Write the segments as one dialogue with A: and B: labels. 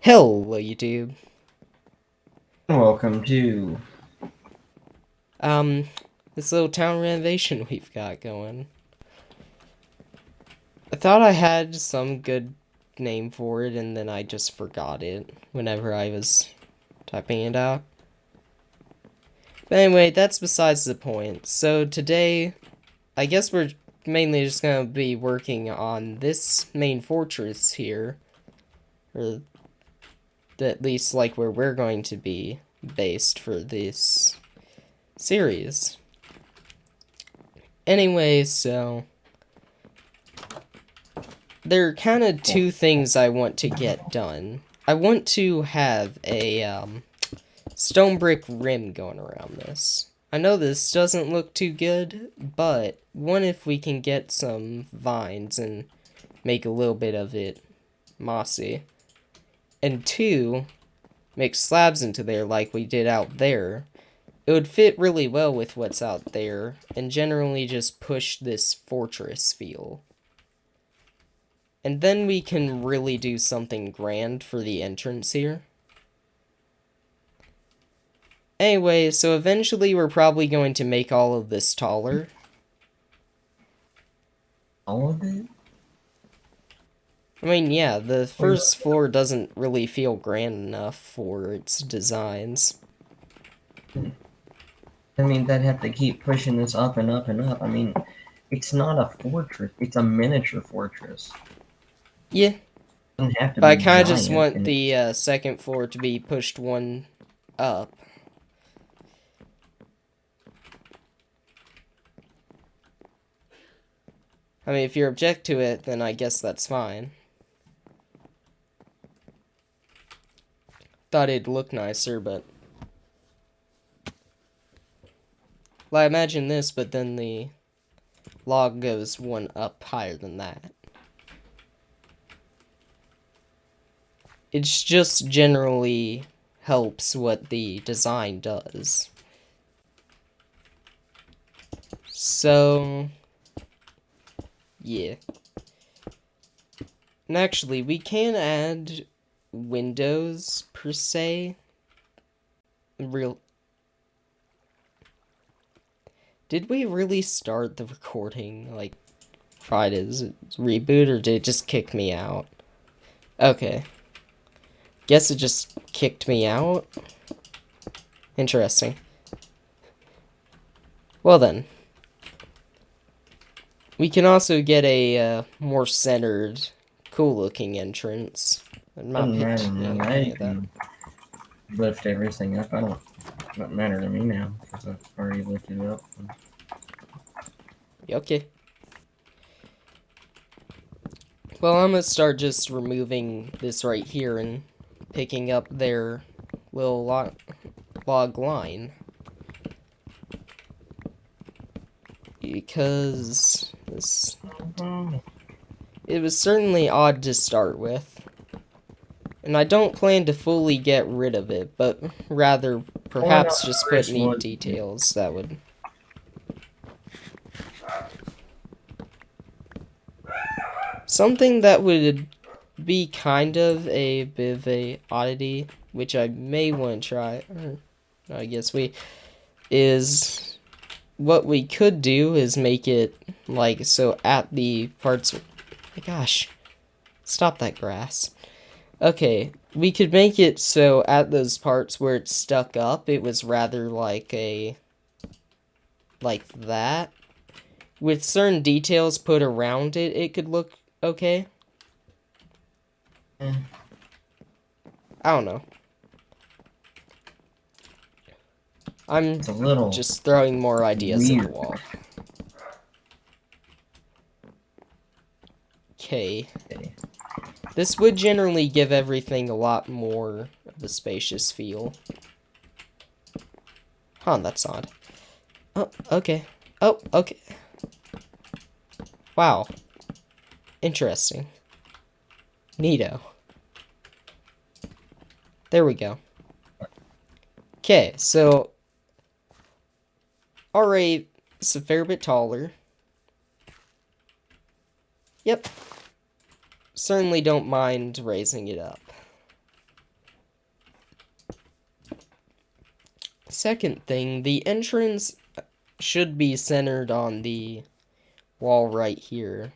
A: Hello, YouTube.
B: Welcome to.
A: Um, this little town renovation we've got going. I thought I had some good name for it, and then I just forgot it whenever I was typing it out. But anyway, that's besides the point. So today, I guess we're mainly just gonna be working on this main fortress here, or at least like where we're going to be based for this series. Anyway, so there are kind of two things I want to get done. I want to have a stone brick rim going around this. I know this doesn't look too good, but one, if we can get some vines and make a little bit of it mossy, and two, make slabs into there like we did out there, it would fit really well with what's out there and generally just push this fortress feel. And then we can really do something grand for the entrance here. Anyway, so eventually we're probably going to make all of this taller.
B: All of it?
A: I mean, yeah, the
B: Or,
A: first floor doesn't really feel grand enough for its designs.
B: I mean, they'd have to keep pushing this up and up and up. I mean, it's not a fortress, it's a miniature fortress.
A: Yeah,
B: It doesn't have to
A: but I
B: be
A: kind of just
B: giant.
A: want the second floor to be pushed one up. I mean, if you object to it, then I guess that's fine. Thought it'd look nicer, but... Well, I imagine this, but then the log goes one up higher than that. It's just generally helps what the design does. So, yeah. And actually, we can add windows, per se. Real... Did we really start the recording, like, right as reboot, or did it just kick me out? Okay. Guess it just kicked me out? Interesting. Well then. We can also get a more centered, cool-looking entrance. I'm not
B: Doesn't matter to me.
A: any
B: I
A: of that.
B: can lift everything up. Doesn't matter to me now because I've already lifted it up.
A: Okay. Well, I'm gonna start just removing this right here and picking up their little log line. Because it was certainly odd to start with. And I don't plan to fully get rid of it, but rather
B: Pulling
A: perhaps
B: up
A: just put
B: first
A: neat
B: wood.
A: details that would... Something that would be kind of a bit of a oddity, which I may want to try, or I guess is what we could do is make it like so at the parts. My gosh, stop that grass. Okay, we could make it so at those parts where it's stuck up, it was rather like like that. With certain details put around it, it could look okay.
B: Eh,
A: I don't know. I'm
B: it's a little
A: just throwing more ideas at the
B: weird.
A: wall. Okay. This would generally give everything a lot more of a spacious feel. Huh, that's odd. Oh, okay. Oh, okay. Wow. Interesting. Neato. There we go. Okay, so... Alright, it's a fair bit taller. Yep. Certainly don't mind raising it up. second thing, the entrance should be centered on the wall right here,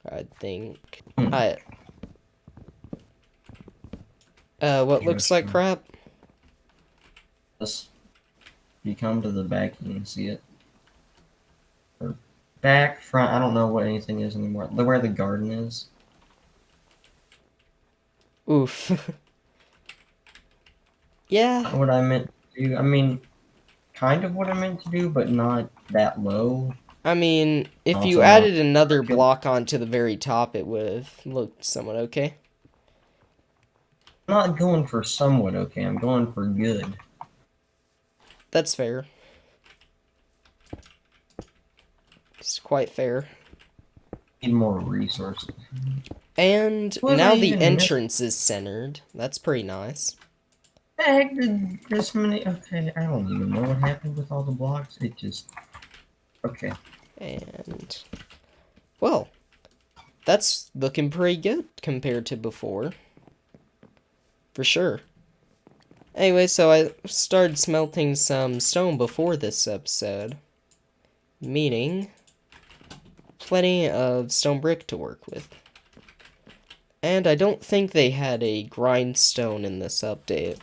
A: I think. What looks like crap?
B: This, you come to the back, you can see it. Or back, front, I don't know what anything is anymore. Where the garden is.
A: Oof. Yeah.
B: Not what I meant to do. I mean, kind of what I meant to do, but not that low.
A: I mean, if
B: Also
A: you
B: not
A: added another
B: vertical.
A: block onto the very top, it would have looked somewhat okay.
B: I'm not going for somewhat okay, I'm going for good.
A: That's fair. It's quite fair.
B: Need more resources.
A: And
B: Was
A: now
B: I
A: the
B: even
A: entrance is centered. That's pretty nice.
B: The heck did this many? Okay, I don't even know what happened with all the blocks. It just. Okay.
A: And, well, that's looking pretty good compared to before. For sure. Anyway, so I started smelting some stone before this episode. Meaning, plenty of stone brick to work with. And I don't think they had a grindstone in this update.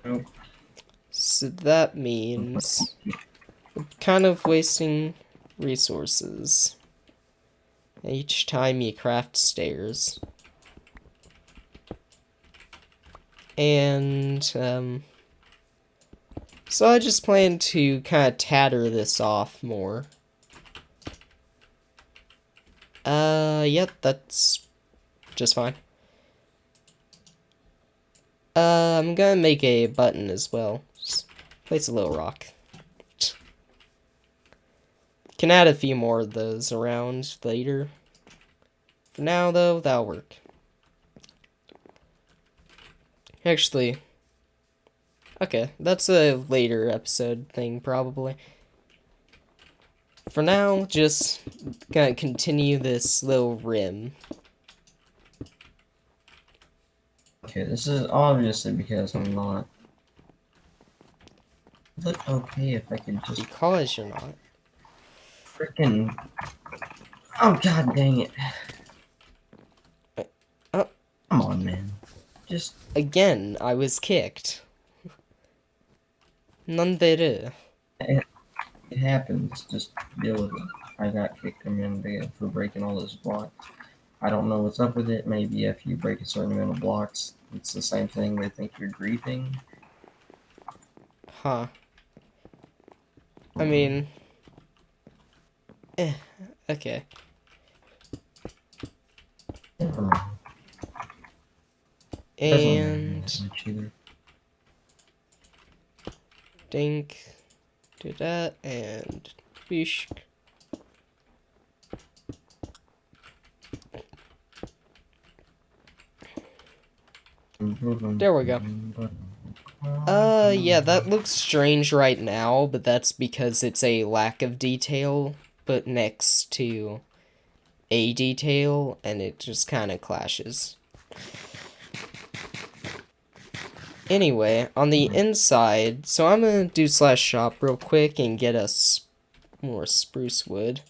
B: Nope.
A: So that means kind of wasting resources each time you craft stairs. And, so I just plan to kind of tatter this off more. Yep, that's just fine. I'm gonna make a button as well. Just place a little rock. Can add a few more of those around later. For now, though, that'll work. Actually, okay, that's a later episode thing, probably. For now, just gonna continue this little rim.
B: Okay, this is obviously because I'm not. Look okay if I could just
A: Because you're not.
B: freaking. Oh god dang it!
A: Oh.
B: Come on, man. Just.
A: Again, I was kicked. Nanderu.
B: It happens. Just deal with it. I got kicked for breaking all those blocks. I don't know what's up with it. Maybe if you break a certain amount of blocks, it's the same thing. They think you're griefing.
A: Huh. I mean... okay.
B: Never mind.
A: And...
B: Either.
A: Dink. Do that, and... Bishk. There we go. Yeah, that looks strange right now, but that's because it's a lack of detail, but next to a detail, and it just kind of clashes. Anyway, on the inside, so I'm gonna do /shop real quick and get us more spruce wood.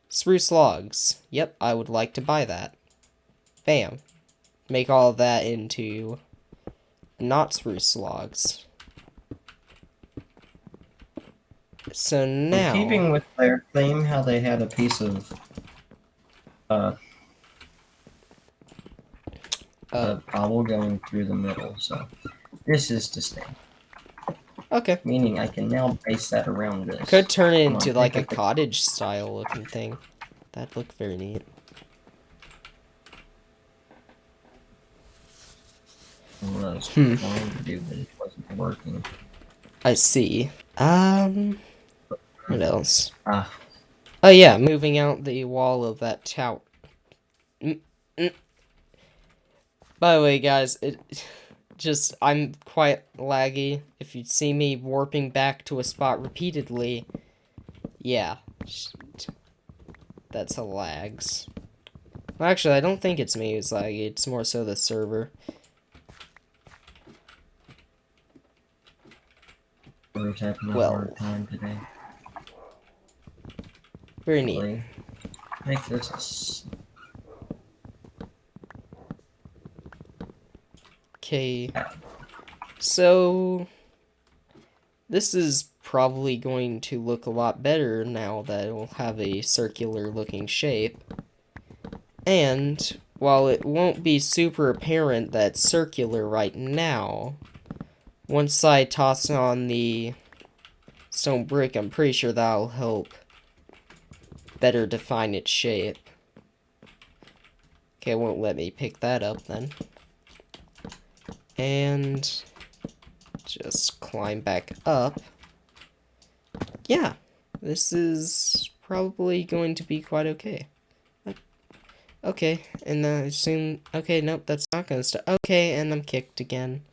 A: Spruce logs. Yep, I would like to buy that. Bam. Make all of that into not spruce logs. So now...
B: keeping with their theme, how they had a piece of cobble going through the middle, so this is to stay.
A: Okay.
B: Meaning I can now base that around this.
A: Could turn it into like a cottage style looking thing. That'd look very neat.
B: What I was trying to do, but it wasn't working.
A: I see. What else?
B: Ah.
A: Oh yeah, moving out the wall of that tower. By the way, guys, I'm quite laggy. If you see me warping back to a spot repeatedly, yeah, that's a lags. Well, actually, I don't think it's me who's laggy. It's more so the server.
B: Server's having a
A: Well.
B: hard time today.
A: Very neat.
B: Really? Make this
A: Okay. So this is probably going to look a lot better now that it will have a circular looking shape. And while it won't be super apparent that it's circular right now, once I toss on the stone brick, I'm pretty sure that'll help better define its shape. Okay, it won't let me pick that up then. And just climb back up. Yeah, this is probably going to be quite okay. Okay, and then I assume... Okay, nope, that's not gonna stop. Okay, and I'm kicked again.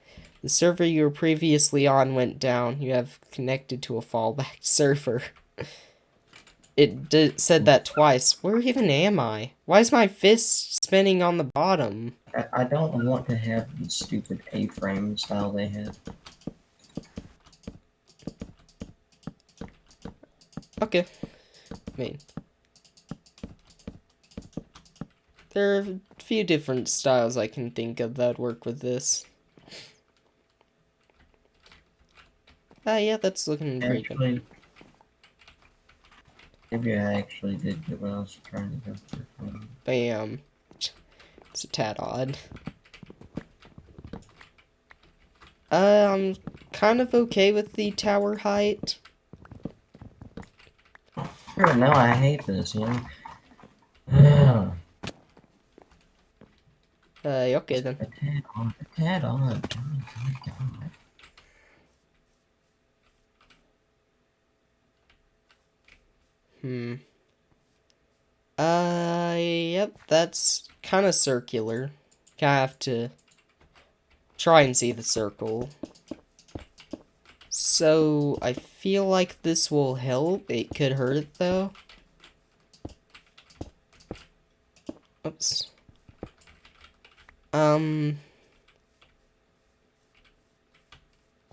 A: The server you were previously on went down. You have connected to a fallback server. It said that twice. Where even am I? Why is my fist spinning on the bottom?
B: I don't want to have the stupid A-frame style they have.
A: Okay. I mean, there are a few different styles I can think of that work with this. Yeah, that's looking pretty good.
B: Maybe I actually did get what I was trying to go for.
A: Bam. It's a tad odd. I'm kind of okay with the tower height.
B: Sure, now I hate this, you know?
A: Okay then.
B: A tad on. Oh my God.
A: Yep, that's kind of circular. Kinda have to try and see the circle. So, I feel like this will help. It could hurt it, though. Oops.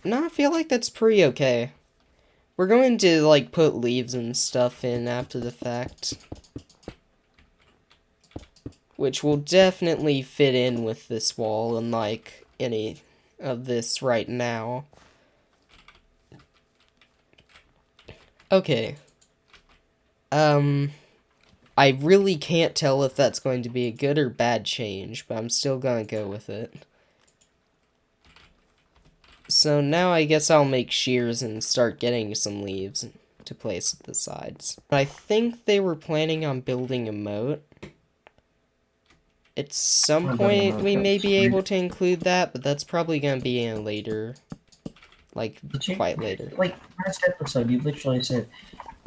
A: No, I feel like that's pretty okay. We're going to, like, put leaves and stuff in after the fact. Which will definitely fit in with this wall, unlike any of this right now. Okay. I really can't tell if that's going to be a good or bad change, but I'm still gonna go with it. So now I guess I'll make shears and start getting some leaves to place at the sides. I think they were planning on building a moat. At some point we may be able to include that, but that's probably gonna be in later. Like, quite later.
B: Like, last episode, you literally said,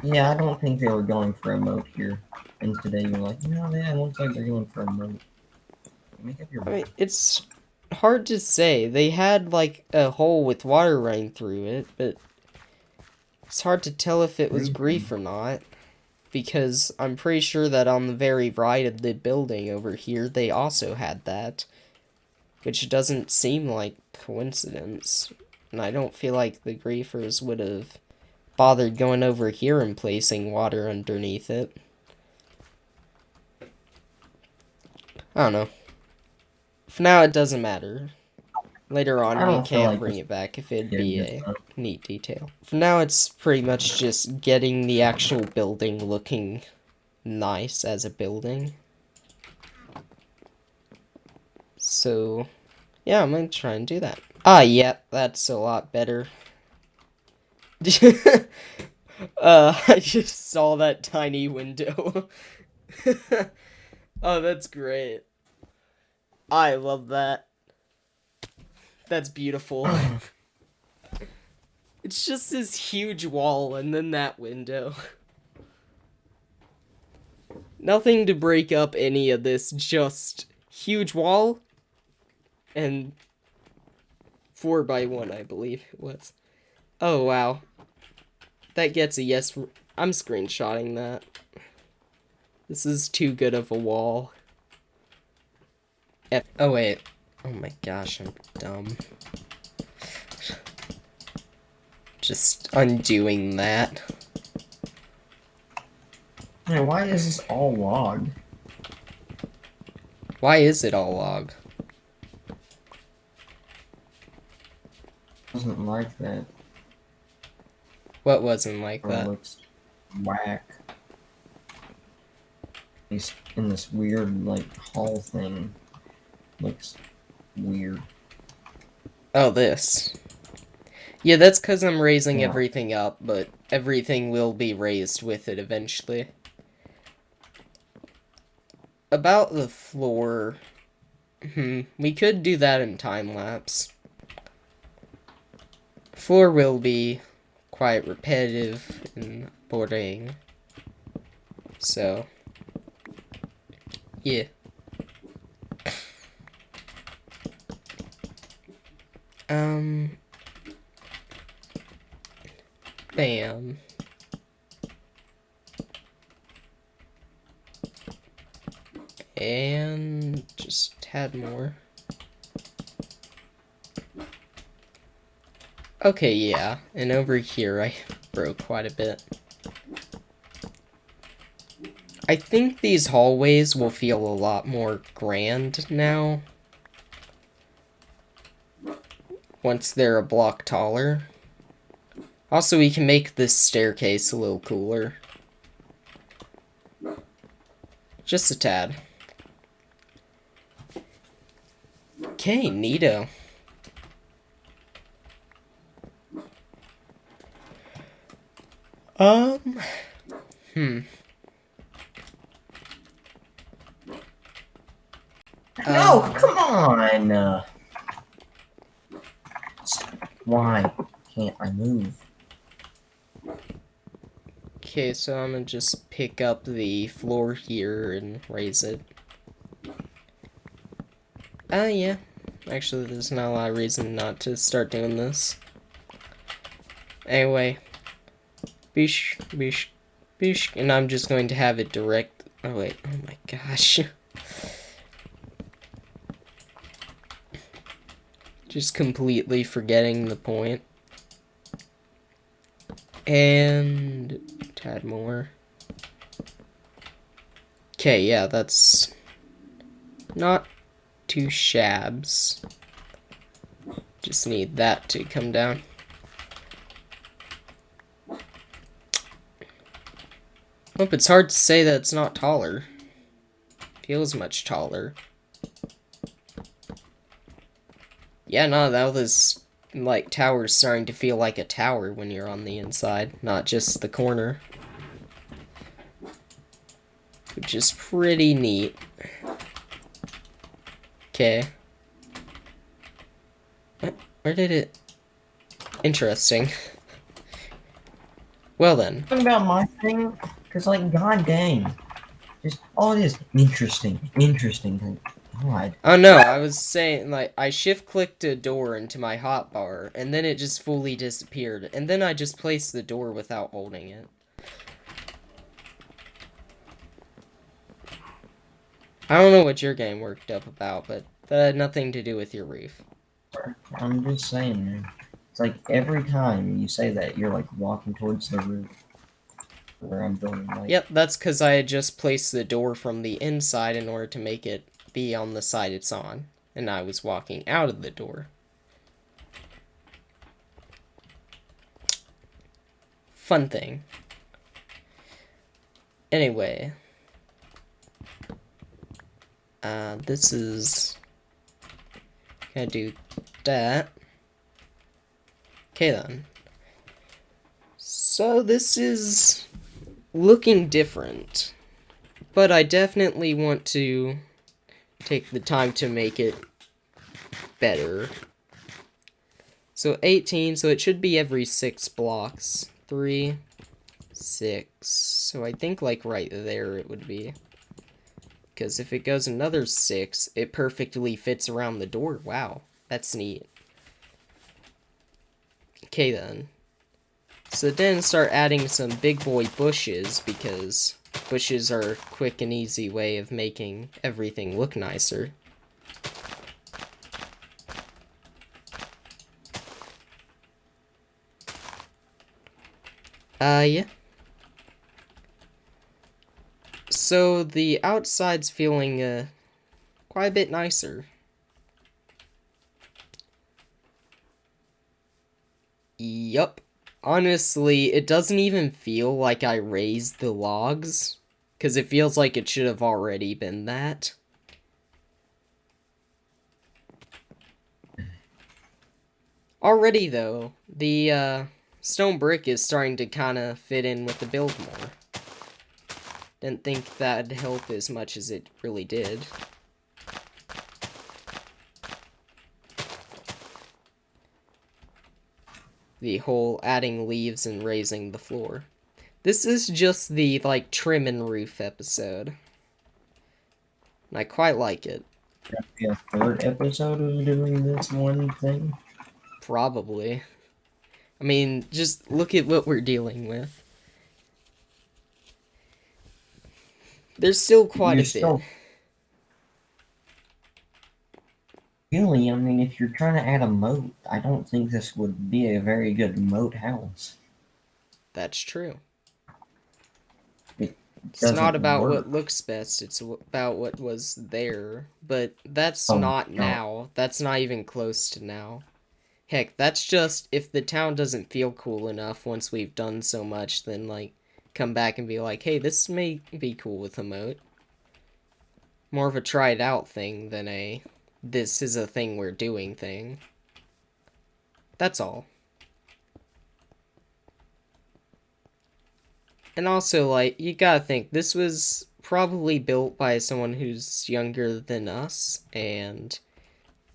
B: yeah, I don't think they were going for a moat here. And today you're like, no, man, it looks like they're going for a moat. Make up your
A: I mean, it's hard to say. They had, like, a hole with water running through it, but it's hard to tell if it was grief or not. Because I'm pretty sure that on the very right of the building over here, they also had that. Which doesn't seem like coincidence. And I don't feel like the griefers would have bothered going over here and placing water underneath it. I don't know. For now, it doesn't matter. Later on, we can bring it back if it'd be a neat detail. For now, it's pretty much just getting the actual building looking nice as a building. So, yeah, I'm gonna try and do that. Ah, yeah, that's a lot better. I just saw that tiny window. Oh, that's great. I love that. That's beautiful. It's just this huge wall and then that window. Nothing to break up any of this, just huge wall and 4x1, I believe it was. Oh, wow. That gets a yes. I'm screenshotting that. This is too good of a wall. Oh, wait. Oh my gosh, I'm dumb. Just undoing that.
B: Man, why is this all log?
A: Why is it all log?
B: Doesn't like that.
A: What wasn't like
B: Or
A: that?
B: looks whack. He's in this weird, like, hall thing. Looks weird.
A: Oh, this. Yeah, that's because I'm raising
B: Yeah.
A: everything up, but everything will be raised with it eventually. About the floor... we could do that in time-lapse. Floor will be quite repetitive and boring. So... yeah. Bam. And just a tad more. Okay, yeah. And over here I broke quite a bit. I think these hallways will feel a lot more grand now. Once they're a block taller. Also, we can make this staircase a little cooler. Just a tad. Okay, neato.
B: No, come on! Why can't I move?
A: Okay, so I'm gonna just pick up the floor here and raise it. Yeah. Actually, there's not a lot of reason not to start doing this. Anyway. Bish, bish, bish. And I'm just going to have it direct... oh, wait. Oh, my gosh. Just completely forgetting the point. And... a tad more. Okay, yeah, that's... not too shabs. Just need that to come down. Nope, it's hard to say that it's not taller. Feels much taller. Yeah, no, now this, like, tower's starting to feel like a tower when you're on the inside, not just the corner. Which is pretty neat. Okay. Where did it... interesting. Well then.
B: Talking about my thing, because, like, god dang. Just all it is, interesting. God.
A: Oh no, I was saying, like, I shift-clicked a door into my hotbar, and then it just fully disappeared, and then I just placed the door without holding it. I don't know what your game worked up about, but that had nothing to do with your roof.
B: I'm just saying, man. It's like every time you say that, you're like walking towards the roof where I'm building. Like,
A: Yep, that's because I had just placed the door from the inside in order to make it be on the side it's on, and I was walking out of the door. Fun thing. Anyway. This is... gonna do that. Okay then. So this is looking different. But I definitely want to take the time to make it better. So 18, so it should be every 6 blocks. 3, 6. So I think like right there it would be. Because if it goes another 6, it perfectly fits around the door. Wow, that's neat. Okay then. So then start adding some big boy bushes, because bushes are a quick and easy way of making everything look nicer. Yeah. So the outside's feeling, quite a bit nicer. Yup. Honestly, it doesn't even feel like I raised the logs, because it feels like it should have already been that. Already, though, the, stone brick is starting to kind of fit in with the build more. Didn't think that'd help as much as it really did. The whole adding leaves and raising the floor. This is just the, like, trim and roof episode. And I quite like it.
B: That'd be a third episode of doing this one thing.
A: Probably. I mean, just look at what we're dealing with. There's still quite
B: You're
A: a bit.
B: still really, I mean, if you're trying to add a moat, I don't think this would be a very good moat house.
A: That's true.
B: It
A: It's not
B: doesn't
A: about
B: work.
A: what looks best, it's about what was there. But that's
B: Oh,
A: not
B: no.
A: now. That's not even close to now. Heck, that's just if the town doesn't feel cool enough once we've done so much, then, like, come back and be like, hey, this may be cool with a moat. More of a tried out thing than a this is a thing we're doing thing. That's all. And also, like, you gotta think, this was probably built by someone who's younger than us, and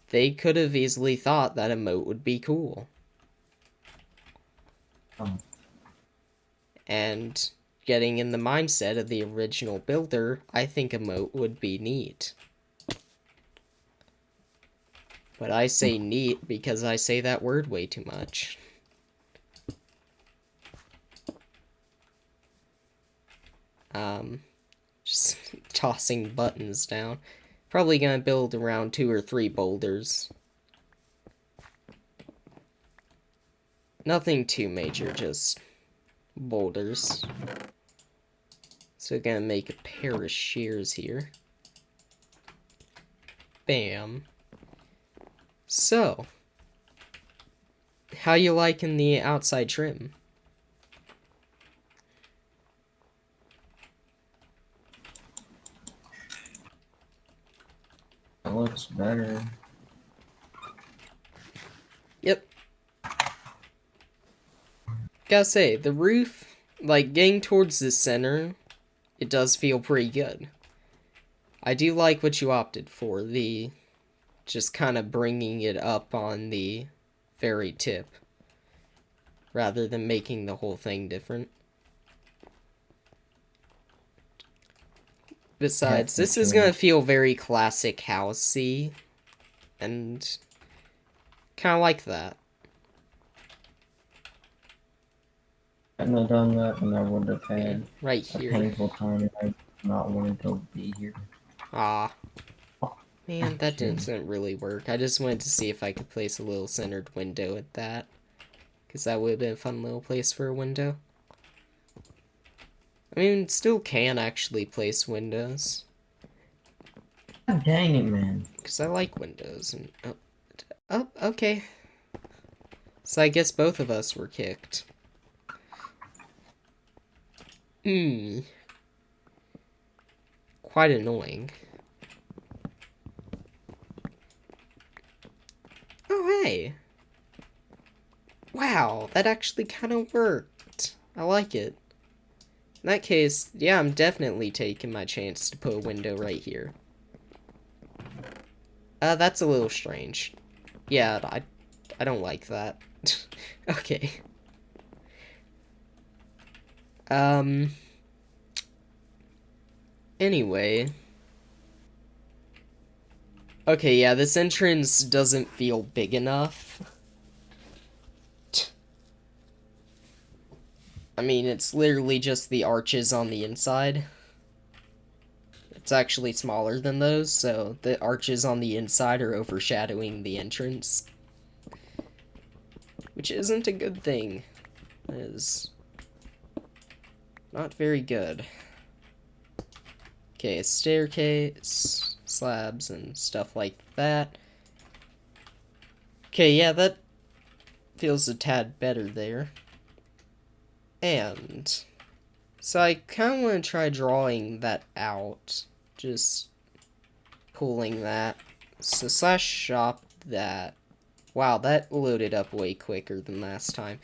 A: they could have easily thought that a moat would be cool.
B: Oh.
A: And getting in the mindset of the original builder, I think a moat would be neat. But I say neat because I say that word way too much. Just tossing buttons down. Probably gonna build around 2 or 3 boulders. Nothing too major, just boulders. So gonna make a pair of shears here. Bam. So, how you liking the outside trim?
B: It looks better.
A: Yep. Gotta say, the roof, like, getting towards the center, it does feel pretty good. I do like what you opted for, the just kind of bringing it up on the very tip, rather than making the whole thing different. Besides, this is gonna feel very classic housey, and kind of like that.
B: Hadn't I done that, and I would have had
A: Right
B: a
A: here.
B: painful time, and I not wanted to be here.
A: Ah. Man, that didn't really work. I just wanted to see if I could place a little centered window at that. Because that would have been a fun little place for a window. I mean, still can actually place windows.
B: God dang it, man.
A: Because I like windows. And oh, okay. So I guess both of us were kicked. Quite annoying. Oh, hey. Wow, that actually kind of worked. I like it. In that case, yeah, I'm definitely taking my chance to put a window right here. That's a little strange. Yeah, I don't like that. Okay. Anyway. Okay, yeah, this entrance doesn't feel big enough. I mean, it's literally just the arches on the inside. It's actually smaller than those, so the arches on the inside are overshadowing the entrance. Which isn't a good thing. It is Not very good. Okay, a staircase, slabs, and stuff like that. Okay, yeah, that feels a tad better there. And so I kind of want to try drawing that out. Just pulling that. So slash shop that. Wow, that loaded up way quicker than last time.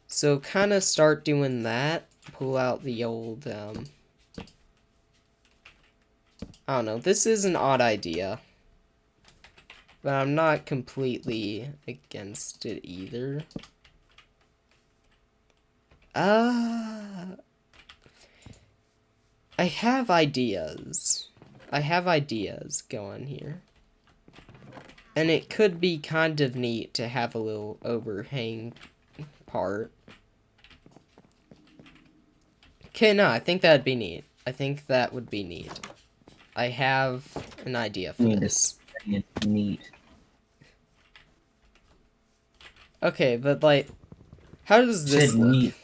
A: So kind of start doing that. Pull out the old, I don't know. This is an odd idea. But I'm not completely against it either. I have ideas. I have ideas going here. And it could be kind of neat to have a little overhang part. Okay, no, I think that'd be neat. I think that would be neat. I have an idea for this.
B: Neat.
A: Okay, but like, how does this look?
B: Neat.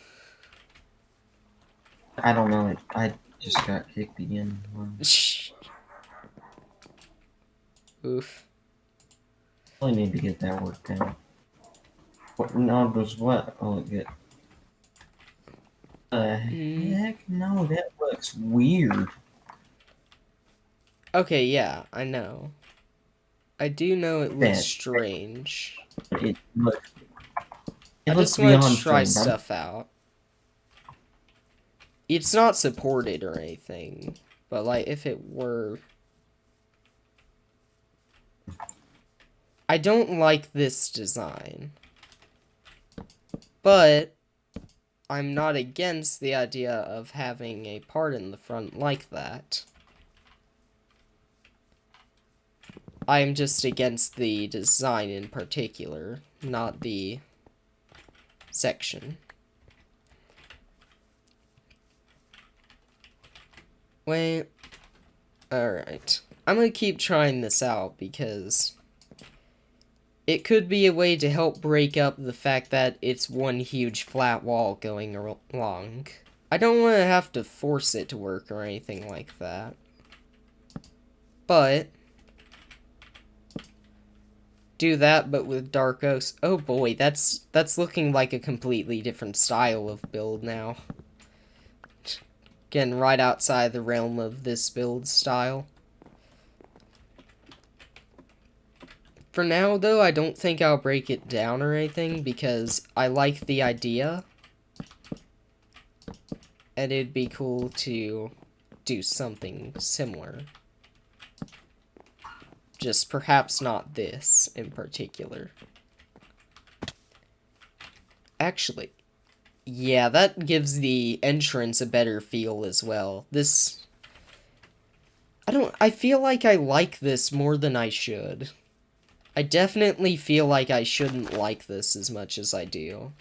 B: I don't know. I just got kicked again.
A: Oof.
B: I need to get that worked out. What? No, does what? Oh, good. Heck no, that looks weird.
A: Okay, yeah, I know. I do know it looks strange.
B: It looks.
A: I just want to try stuff out. It's not supported or anything, but like if it were, I don't like this design, but I'm not against the idea of having a part in the front like that. I'm just against the design in particular, not the section. Wait. Alright. I'm gonna keep trying this out because it could be a way to help break up the fact that it's one huge flat wall going along. I don't want to have to force it to work or anything like that. But do that, but with dark oaks. Oh boy, that's looking like a completely different style of build now. Getting right outside the realm of this build style. For now, though, I don't think I'll break it down or anything because I like the idea. And it'd be cool to do something similar. Just perhaps not this in particular. Actually, yeah, that gives the entrance a better feel as well. This... I feel like I like this more than I should. I definitely feel like I shouldn't like this as much as I do.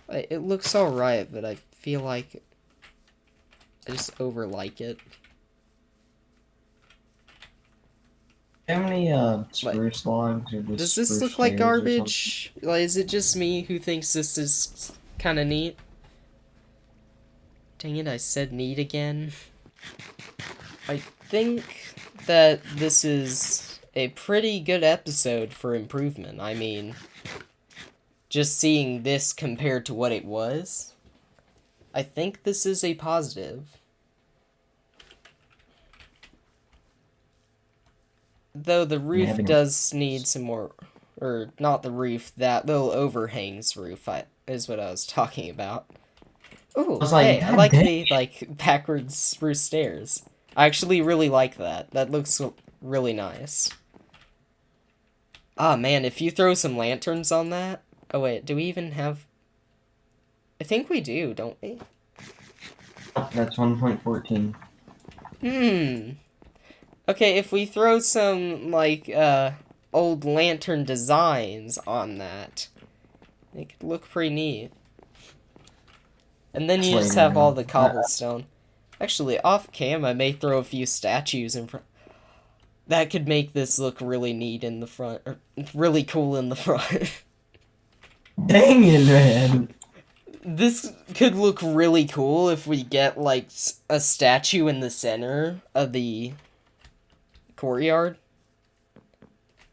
A: It looks alright, but I feel like I just over-like it.
B: How many spruce logs or just
A: does this look like garbage? Like, is it just me who thinks this is kind of neat? Dang it, I said neat again. I think that this is a pretty good episode for improvement. I mean, just seeing this compared to what it was, I think this is a positive. Though the roof does need some more, or not the roof, that little overhangs roof is what I was talking about. Ooh, hey, I like the, backwards spruce stairs. I actually really like that. That looks really nice. Ah, man, if you throw some lanterns on that... Oh, wait, do we even have... I think we do, don't we?
B: That's 1.14.
A: Okay, if we throw some, old lantern designs on that, it could look pretty neat. And then you just have all the cobblestone. Actually, off cam, I may throw a few statues in front. That could make this look really neat in the front, or really cool in the front.
B: Dang it, man.
A: This could look really cool if we get, like, a statue in the center of the courtyard.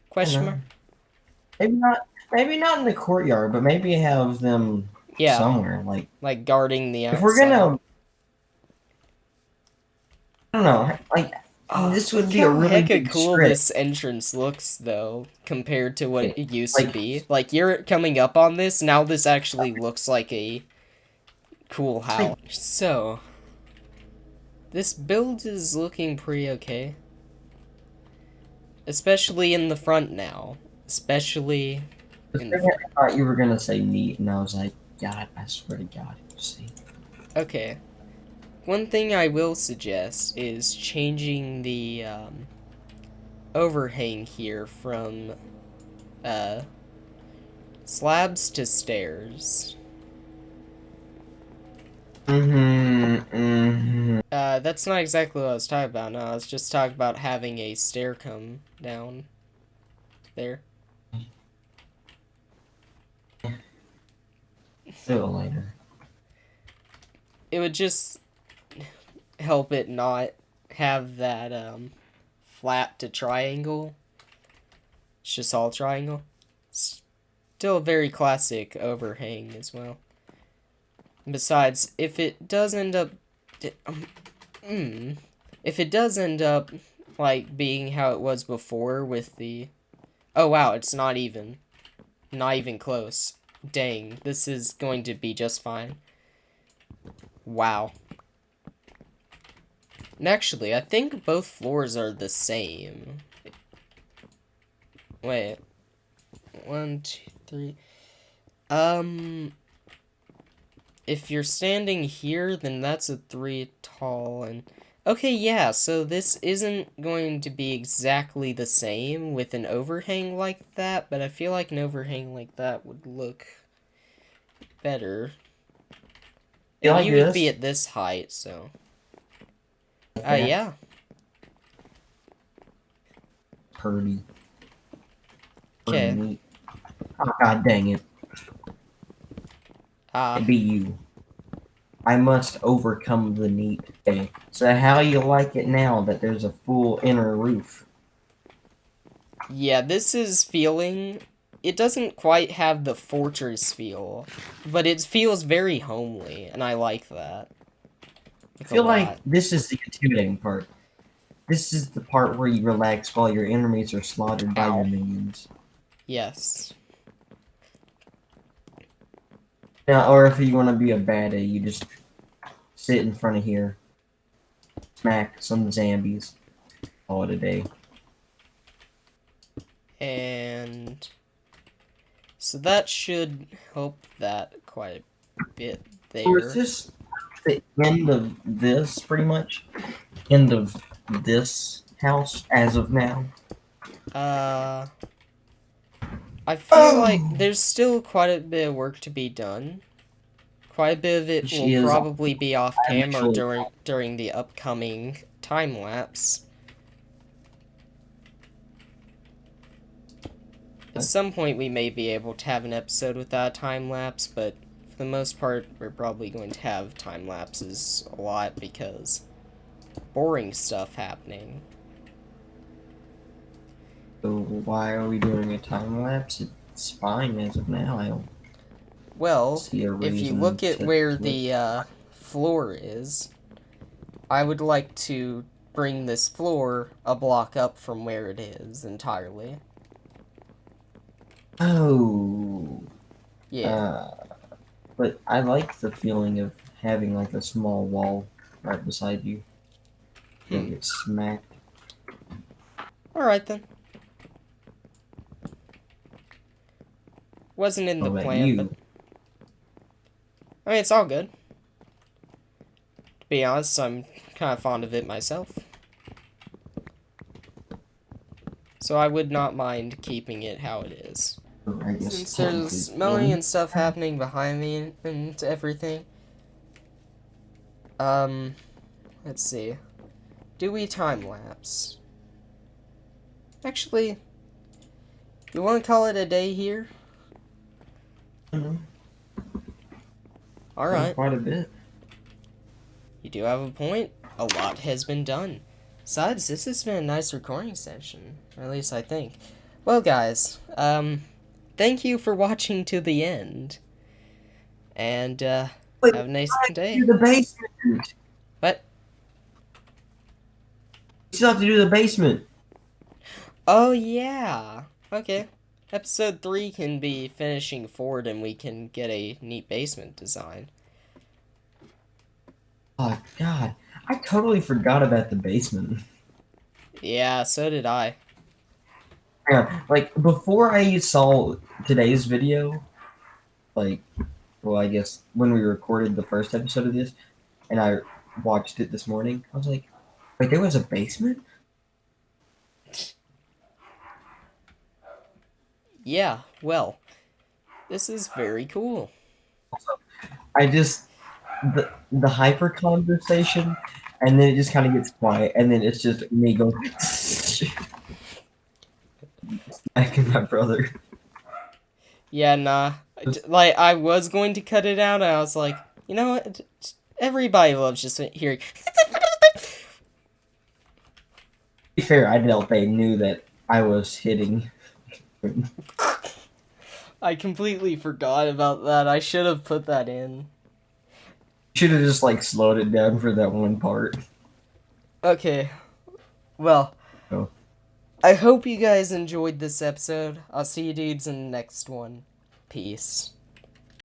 A: Question mark?
B: Maybe not in the courtyard, but maybe have them
A: Yeah,
B: somewhere.
A: like guarding the outside.
B: If we're gonna, I don't know, this would
A: Look
B: be a
A: how
B: really
A: hecka
B: big
A: cool
B: stretch.
A: this entrance looks, though, compared to what it used to
B: Like-
A: be. Like, you're coming up on this, now this actually looks like a cool house. So, this build is looking pretty okay. Especially in the front now. Especially in the front.
B: I thought you were gonna say neat, and I was like, God, I swear to God, you see.
A: Okay. One thing I will suggest is changing the overhang here from slabs to stairs. That's not exactly what I was talking about. No, I was just talking about having a stair come down there.
B: See you later.
A: It would just help it not have that flat to triangle. It's just all triangle. Still a very classic overhang as well. Besides, if it does end up like being how it was before with the oh wow, it's not even close. Dang, this is going to be just fine. Wow. And actually, I think both floors are the same. Wait. 1, 2, 3. If you're standing here, then that's a 3 tall and... Okay, yeah, so this isn't going to be exactly the same with an overhang like that, but I feel like an overhang like that would look better.
B: You like
A: You would
B: this?
A: be at this height, so... yeah.
B: Purdy.
A: Okay.
B: Neat. Oh, God dang it. It'd be you. I must overcome the neat. Okay. So how you like it now that there's a full inner roof?
A: Yeah, this is feeling... It doesn't quite have the fortress feel, but it feels very homely, and I like that.
B: I feel like this is the intimidating part. This is the part where you relax while your enemies are slaughtered by your minions.
A: Yes.
B: Now, or if you want to be a baddie, you just sit in front of here, smack some zombies, call it a day.
A: And so that should help that quite a bit there.
B: So is this the end of this, pretty much? End of this house as of now?
A: I feel like there's still quite a bit of work to be done. Quite a bit of it will probably be off camera during the upcoming time lapse. At some point we may be able to have an episode without a time lapse, but for the most part we're probably going to have time lapses a lot because boring stuff happening.
B: So why are we doing a time lapse? It's fine as of now. I don't see a reason
A: if you look at where the floor is, I would like to bring this floor a block up from where it is entirely.
B: Oh.
A: Yeah.
B: But I like the feeling of having like a small wall right beside you. You get smacked.
A: Alright then. Wasn't in the plan, but... I mean, it's all good. To be honest, I'm kind of fond of it myself. So I would not mind keeping it how it is. Since there's mowing and stuff happening behind me and everything. Let's see. Do we time lapse? Actually, you want to call it a day here?
B: Mhm.
A: Alright.
B: Quite a bit.
A: You do have a point. A lot has been done. Besides, this has been a nice recording session. Or at least I think. Well, guys, thank you for watching to the end. And,
B: Wait,
A: have a nice day.
B: do the basement.
A: What?
B: You still have to do the basement.
A: Oh, yeah. Okay. Episode 3 can be finishing forward and we can get a neat basement design.
B: Oh God, I totally forgot about the basement.
A: Yeah, so did I.
B: Yeah, like before I saw today's video, like, well, I guess when we recorded the first episode of this, and I watched it this morning, I was like, wait, there was a basement?
A: Yeah, well, this is very cool.
B: I just the hyper conversation, and then it just kind of gets quiet, and then it's just me going smacking my brother.
A: Yeah, nah. Like, I was going to cut it out, and I was like, you know what? Everybody loves just hearing.
B: To be fair, I doubt they knew that I was hitting.
A: I completely forgot about that. I should have put that in.
B: Should have just like slowed it down for that one part.
A: Okay. Well,
B: Oh.
A: I hope you guys enjoyed this episode. I'll see you dudes in the next one. Peace.